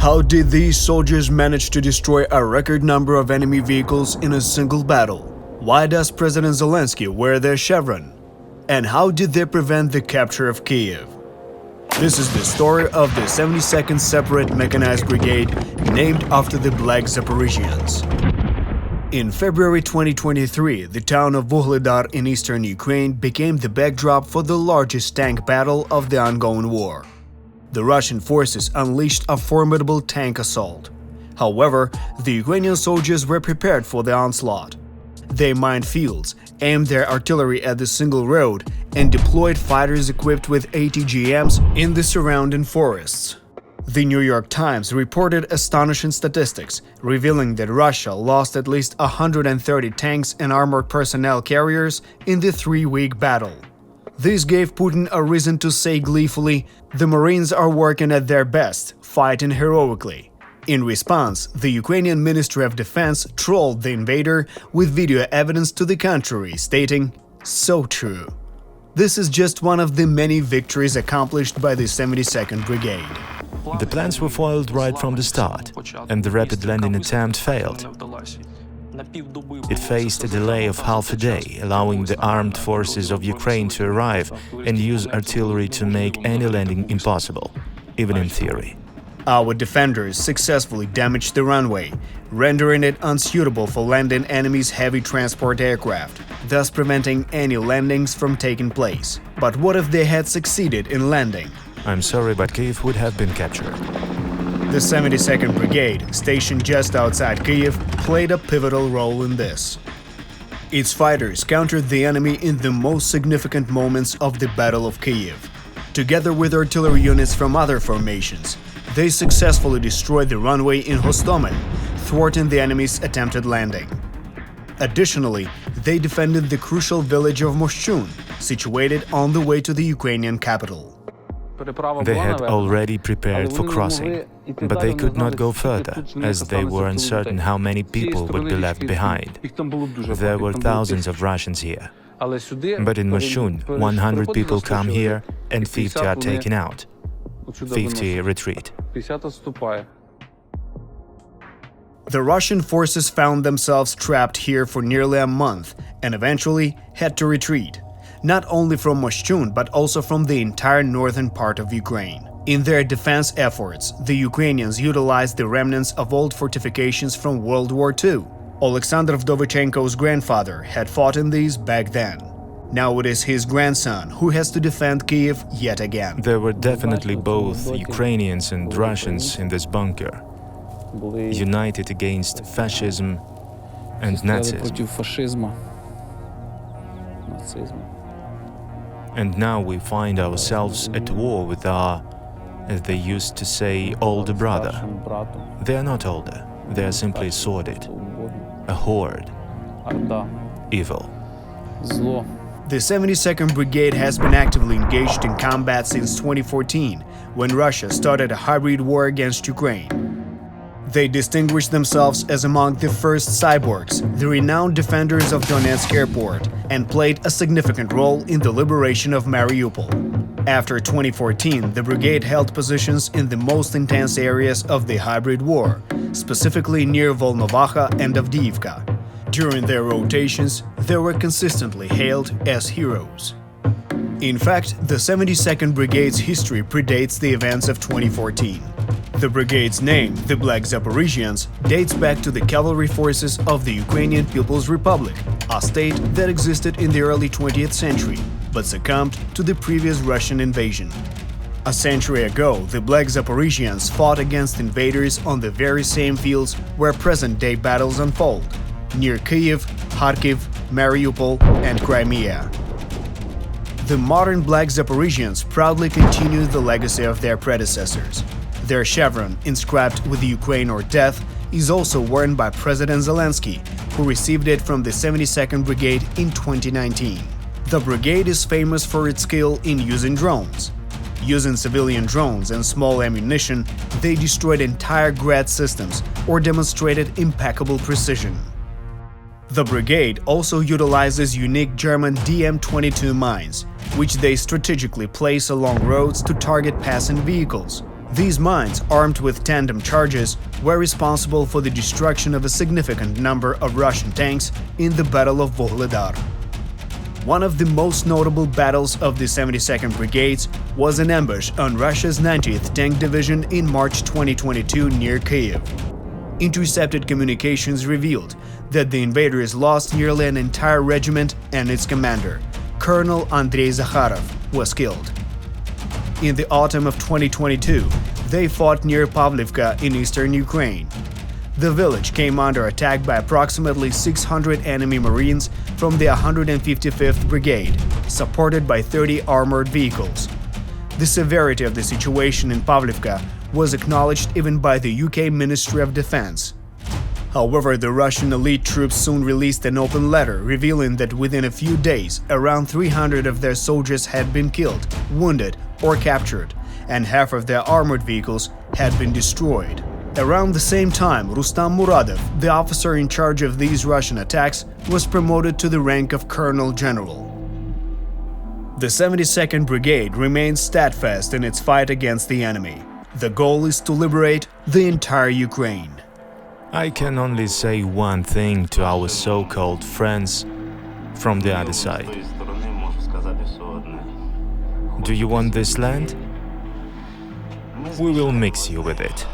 How did these soldiers manage to destroy a record number of enemy vehicles in a single battle? Why does President Zelensky wear their chevron? And how did they prevent the capture of Kyiv? This is the story of the 72nd Separate Mechanized Brigade, named after the Black Zaporozhians. In February 2023, the town of Vuhledar in eastern Ukraine became the backdrop for the largest tank battle of the ongoing war. The Russian forces unleashed a formidable tank assault. However, the Ukrainian soldiers were prepared for the onslaught. They mined fields, aimed their artillery at the single road, and deployed fighters equipped with ATGMs in the surrounding forests. The New York Times reported astonishing statistics, revealing that Russia lost at least 130 tanks and armored personnel carriers in the 3-week battle. This gave Putin a reason to say gleefully, "The Marines are working at their best, fighting heroically." In response, the Ukrainian Ministry of Defense trolled the invader with video evidence to the contrary, stating, "So true." This is just one of the many victories accomplished by the 72nd Brigade. The plans were foiled right from the start, and the rapid landing attempt failed. It faced a delay of half a day, allowing the armed forces of Ukraine to arrive and use artillery to make any landing impossible, even in theory. Our defenders successfully damaged the runway, rendering it unsuitable for landing enemy's heavy transport aircraft, thus preventing any landings from taking place. But what if they had succeeded in landing? I'm sorry, but Kyiv would have been captured. The 72nd Brigade, stationed just outside Kyiv, played a pivotal role in this. Its fighters countered the enemy in the most significant moments of the Battle of Kyiv. Together with artillery units from other formations, they successfully destroyed the runway in Hostomel, thwarting the enemy's attempted landing. Additionally, they defended the crucial village of Moshchun, situated on the way to the Ukrainian capital. They had already prepared for crossing, but they could not go further, as they were uncertain how many people would be left behind. There were thousands of Russians here. But in Moshchun, 100 people come here and 50 are taken out. 50 retreat. The Russian forces found themselves trapped here for nearly a month and eventually had to retreat, not only from Moshchun but also from the entire northern part of Ukraine. In their defense efforts, the Ukrainians utilized the remnants of old fortifications from World War II. Alexander Vdovichenko's grandfather had fought in these back then. Now it is his grandson who has to defend Kyiv yet again. There were definitely both Ukrainians and Russians in this bunker, united against fascism and Nazism. And now we find ourselves at war with our, as they used to say, older brother. They are not older, they are simply sordid, a horde, evil. The 72nd Brigade has been actively engaged in combat since 2014, when Russia started a hybrid war against Ukraine. They distinguished themselves as among the first cyborgs, the renowned defenders of Donetsk airport, and played a significant role in the liberation of Mariupol. After 2014, the brigade held positions in the most intense areas of the hybrid war, specifically near Volnovakha and Avdiivka. During their rotations, they were consistently hailed as heroes. In fact, the 72nd Brigade's history predates the events of 2014. The brigade's name, the Black Zaporozhians, dates back to the cavalry forces of the Ukrainian People's Republic, a state that existed in the early 20th century, but succumbed to the previous Russian invasion. A century ago, the Black Zaporozhians fought against invaders on the very same fields where present-day battles unfold, near Kyiv, Kharkiv, Mariupol, and Crimea. The modern Black Zaporozhians proudly continue the legacy of their predecessors. Their chevron, inscribed with Ukraine or death, is also worn by President Zelensky, who received it from the 72nd Brigade in 2019. The brigade is famous for its skill in using drones. Using civilian drones and small ammunition, they destroyed entire Grad systems or demonstrated impeccable precision. The brigade also utilizes unique German DM-22 mines, which they strategically place along roads to target passing vehicles, These mines, armed with tandem charges, were responsible for the destruction of a significant number of Russian tanks in the Battle of Vuhledar. One of the most notable battles of the 72nd Brigades was an ambush on Russia's 90th Tank Division in March 2022 near Kyiv. Intercepted communications revealed that the invaders lost nearly an entire regiment and its commander, Colonel Andrei Zakharov, was killed. In the autumn of 2022, they fought near Pavlivka in eastern Ukraine. The village came under attack by approximately 600 enemy Marines from the 155th Brigade, supported by 30 armored vehicles. The severity of the situation in Pavlivka was acknowledged even by the UK Ministry of Defense. However, the Russian elite troops soon released an open letter revealing that within a few days, around 300 of their soldiers had been killed, wounded, or captured, and half of their armored vehicles had been destroyed. Around the same time, Rustam Muradov, the officer in charge of these Russian attacks, was promoted to the rank of Colonel General. The 72nd Brigade remains steadfast in its fight against the enemy. The goal is to liberate the entire Ukraine. I can only say one thing to our so-called friends from the other side. Do you want this land? We will mix you with it.